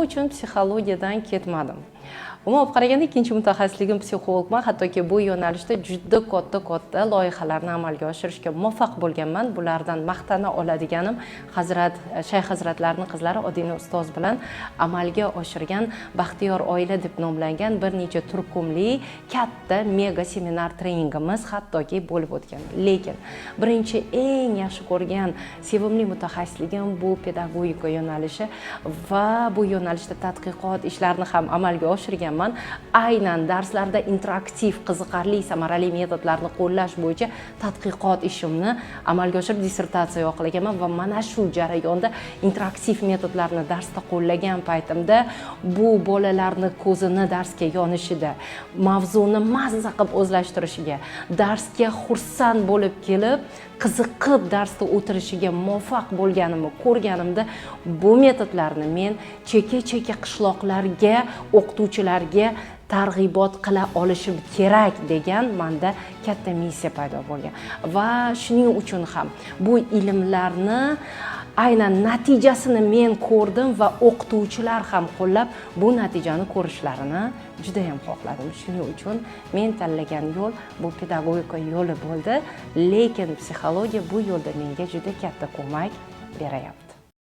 uchun psixologiyadan ketmadim. Umuman olib qaraganda ikkinchi mutaxassisligim psixologman, hattoki bu yo'nalishda juda katta loyihalarni amalga oshirishga muvaffaq bo'lganman. Bulardan maqtana oladiganim Shayx hazratlarning qizlari Odina ustoz bilan amalga oshirgan Baxtiyor oila deb nomlangan bir necha turkumli katta mega seminar treningimiz hattoki bo'lib o'tgan. Lekin birinchi eng yaxshi ko'rgan sevimli mutaxassisligim bu pedagogika yo'nalishi va bu yo'nalishda tadqiqot ishlarini ham amalga oshirganman. Aynan darslarda interaktiv, qiziqarli, samarali metodlarni qo'llash bo'yicha tadqiqot ishimni amalga oshirib dissertatsiya yoqlaganman va mana shu jarayonda interaktiv metodlarni darsda qo'llagan paytimda bu bolalarni ko'zini darsga yonishida, mavzuni mazza qilib o'zlashtirishiga, darsga xursand bo'lib kelib, qiziqib darsda o'tirishiga muvaffaq bo'lganimni ko'rganimda bu metodlarni men chekka qishloqlarga, o'qituvchilarga targ'ibot qila olishim kerak degan menda katta missiya paydo bo'lgan. Va shuning uchun ham bu ilmlarni aynan natijasini men ko'rdim va o'qituvchilar ham qo'llab bu natijani ko'rishlarini juda ham xohladim. Shuning uchun men tanlagan yo'l bu pedagogika yo'li bo'ldi, lekin psixologiya bu yo'lda menga juda katta ko'mak berayapti.